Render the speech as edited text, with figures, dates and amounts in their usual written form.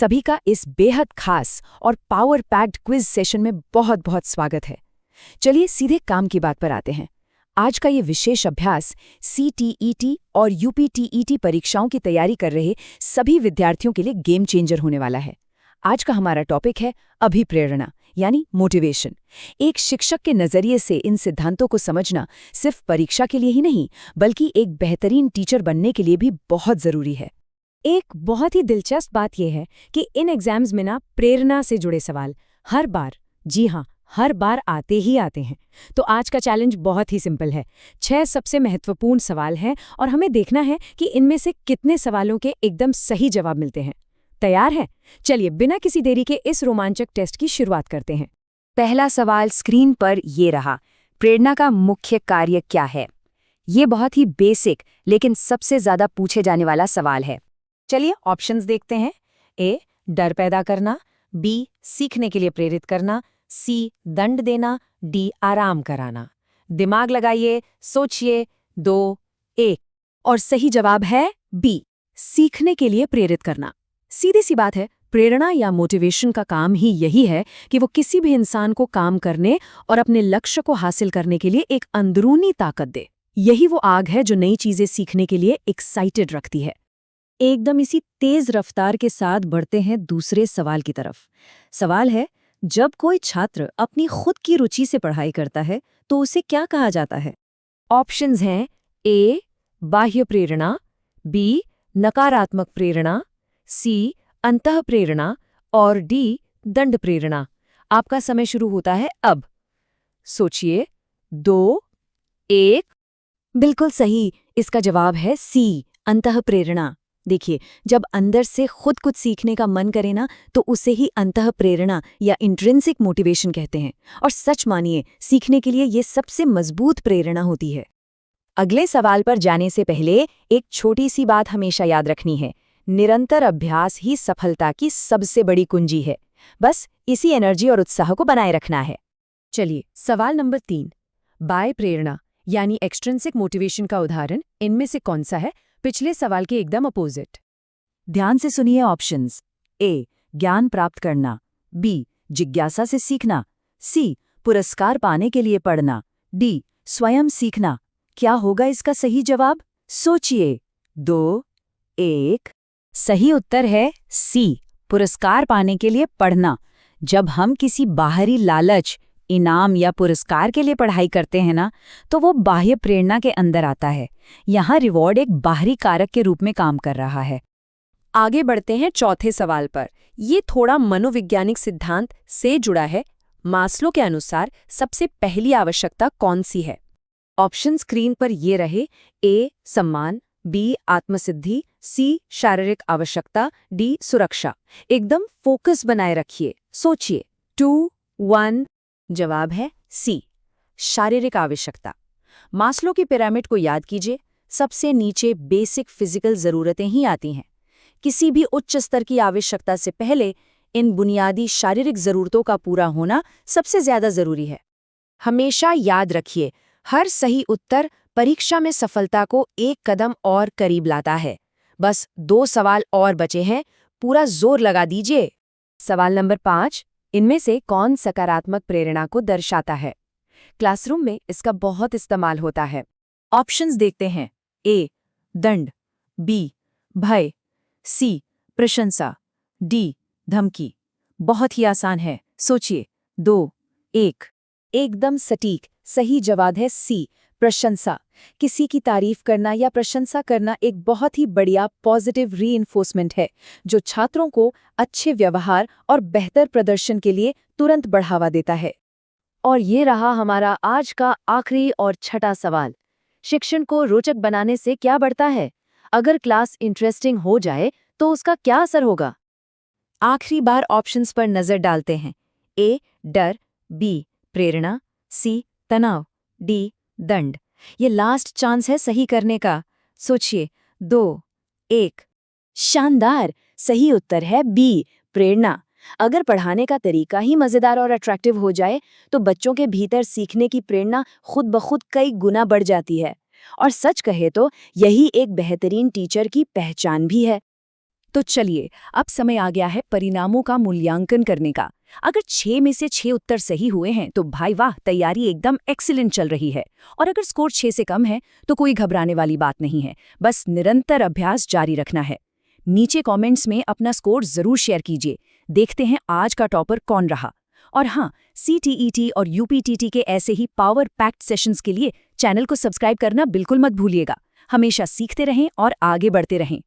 सभी का इस बेहद खास और पावर पैक्ड क्विज सेशन में बहुत बहुत स्वागत है। चलिए सीधे काम की बात पर आते हैं। आज का ये विशेष अभ्यास CTET और UPTET परीक्षाओं की तैयारी कर रहे सभी विद्यार्थियों के लिए गेम चेंजर होने वाला है। आज का हमारा टॉपिक है अभिप्रेरणा यानी मोटिवेशन। एक शिक्षक के नजरिए से इन सिद्धांतों को समझना सिर्फ परीक्षा के लिए ही नहीं बल्कि एक बेहतरीन टीचर बनने के लिए भी बहुत जरूरी है। एक बहुत ही दिलचस्प बात यह है कि इन एग्जाम्स में प्रेरणा से जुड़े सवाल हर बार, जी हाँ, हर बार आते ही आते हैं। तो आज का चैलेंज बहुत ही सिंपल है। 6 सबसे महत्वपूर्ण सवाल हैं और हमें देखना है कि इनमें से कितने सवालों के एकदम सही जवाब मिलते हैं। तैयार है? चलिए बिना किसी देरी के इस रोमांचक टेस्ट की शुरुआत करते हैं। पहला सवाल स्क्रीन पर ये रहा। प्रेरणा का मुख्य कार्य क्या है? ये बहुत ही बेसिक लेकिन सबसे ज्यादा पूछे जाने वाला सवाल है। चलिए ऑप्शंस देखते हैं। ए, डर पैदा करना, बी, सीखने के लिए प्रेरित करना, सी, दंड देना, डी, आराम कराना। दिमाग लगाइए, सोचिए। 2, 1 और सही जवाब है बी, सीखने के लिए प्रेरित करना। सीधी सी बात है, प्रेरणा या मोटिवेशन का काम ही यही है कि वो किसी भी इंसान को काम करने और अपने लक्ष्य को हासिल करने के लिए एक अंदरूनी ताकत दे। यही वो आग है जो नई चीजें सीखने के लिए एक्साइटेड रखती है। एकदम इसी तेज रफ्तार के साथ बढ़ते हैं दूसरे सवाल की तरफ। सवाल है, जब कोई छात्र अपनी खुद की रुचि से पढ़ाई करता है तो उसे क्या कहा जाता है? ऑप्शंस हैं ए, बाह्य प्रेरणा, बी, नकारात्मक प्रेरणा, सी, अंतः प्रेरणा और डी, दंड प्रेरणा। आपका समय शुरू होता है अब। सोचिए। 2, 1। बिल्कुल सही। इसका जवाब है सी, अंतः प्रेरणा। देखिए, जब अंदर से खुद कुछ सीखने का मन करे ना तो उसे ही अंतः प्रेरणा या इंट्रिंसिक मोटिवेशन कहते हैं। और सच मानिए, सीखने के लिए ये सबसे मजबूत प्रेरणा होती है। अगले सवाल पर जाने से पहले एक छोटी सी बात हमेशा याद रखनी है। निरंतर अभ्यास ही सफलता की सबसे बड़ी कुंजी है। बस इसी एनर्जी और उत्साह को बनाए रखना है। चलिए सवाल नंबर 3, बाह्य प्रेरणा यानी एक्सट्रिंसिक मोटिवेशन का उदाहरण इनमें से कौन सा है? पिछले सवाल के एकदम अपोजिट। ध्यान से सुनिए ऑप्शंस। ए, ज्ञान प्राप्त करना, बी, जिज्ञासा से सीखना, सी, पुरस्कार पाने के लिए पढ़ना, डी, स्वयं सीखना। क्या होगा इसका सही जवाब? सोचिए। 2, 1। सही उत्तर है सी, पुरस्कार पाने के लिए पढ़ना। जब हम किसी बाहरी लालच, इनाम या पुरस्कार के लिए पढ़ाई करते हैं ना, तो वो बाह्य प्रेरणा के अंदर आता है। यहाँ रिवॉर्ड एक बाहरी कारक के रूप में काम कर रहा है। आगे बढ़ते हैं चौथे सवाल पर। ये थोड़ा मनोवैज्ञानिक सिद्धांत से जुड़ा है। मास्लो के अनुसार सबसे पहली आवश्यकता कौन सी है? ऑप्शन स्क्रीन पर ये रहे। ए, सम्मान, बी, आत्मसिद्धि, सी, शारीरिक आवश्यकता, डी, सुरक्षा। एकदम फोकस बनाए रखिए, सोचिए। 2, 1। जवाब है सी, शारीरिक आवश्यकता। मास्लो की पिरामिड को याद कीजिए। सबसे नीचे बेसिक फिजिकल जरूरतें ही आती हैं। किसी भी उच्च स्तर की आवश्यकता से पहले इन बुनियादी शारीरिक जरूरतों का पूरा होना सबसे ज्यादा जरूरी है। हमेशा याद रखिए, हर सही उत्तर परीक्षा में सफलता को एक कदम और करीब लाता है। बस 2 सवाल और बचे हैं, पूरा जोर लगा दीजिए। सवाल नंबर 5, इनमें से कौन सकारात्मक प्रेरणा को दर्शाता है? क्लासरूम में इसका बहुत इस्तेमाल होता है। ऑप्शंस देखते हैं। ए, दंड, बी, भय, सी, प्रशंसा, डी, धमकी। बहुत ही आसान है, सोचिए। 2, 1। एकदम सटीक सही जवाब है सी, प्रशंसा। किसी की तारीफ करना या प्रशंसा करना एक बहुत ही बढ़िया पॉजिटिव रीइंफोर्समेंट है जो छात्रों को अच्छे व्यवहार और बेहतर प्रदर्शन के लिए तुरंत बढ़ावा देता है। और ये रहा हमारा आज का आखिरी और छठा सवाल। शिक्षण को रोचक बनाने से क्या बढ़ता है? अगर क्लास इंटरेस्टिंग हो जाए तो उसका क्या असर होगा? आखिरी बार ऑप्शंस पर नजर डालते हैं। ए, डर, बी, प्रेरणा, सी, तनाव, डी, दंड। ये लास्ट चांस है सही करने का। सोचिए। 2, 1। शानदार! सही उत्तर है बी, प्रेरणा। अगर पढ़ाने का तरीका ही मजेदार और अट्रैक्टिव हो जाए तो बच्चों के भीतर सीखने की प्रेरणा खुद ब खुद कई गुना बढ़ जाती है। और सच कहे तो यही एक बेहतरीन टीचर की पहचान भी है। तो चलिए, अब समय आ गया है परिणामों का मूल्यांकन करने का। अगर 6 में से 6 उत्तर सही हुए हैं तो भाई वाह, तैयारी एकदम एक्सीलेंट चल रही है। और अगर स्कोर 6 से कम है तो कोई घबराने वाली बात नहीं है, बस निरंतर अभ्यास जारी रखना है। नीचे कमेंट्स में अपना स्कोर जरूर शेयर कीजिए। देखते हैं आज का टॉपर कौन रहा। और हाँ, CTET और UPTT के ऐसे ही पावर पैक्ड सेशंस के लिए चैनल को सब्सक्राइब करना बिल्कुल मत भूलिएगा। हमेशा सीखते रहें और आगे बढ़ते रहें।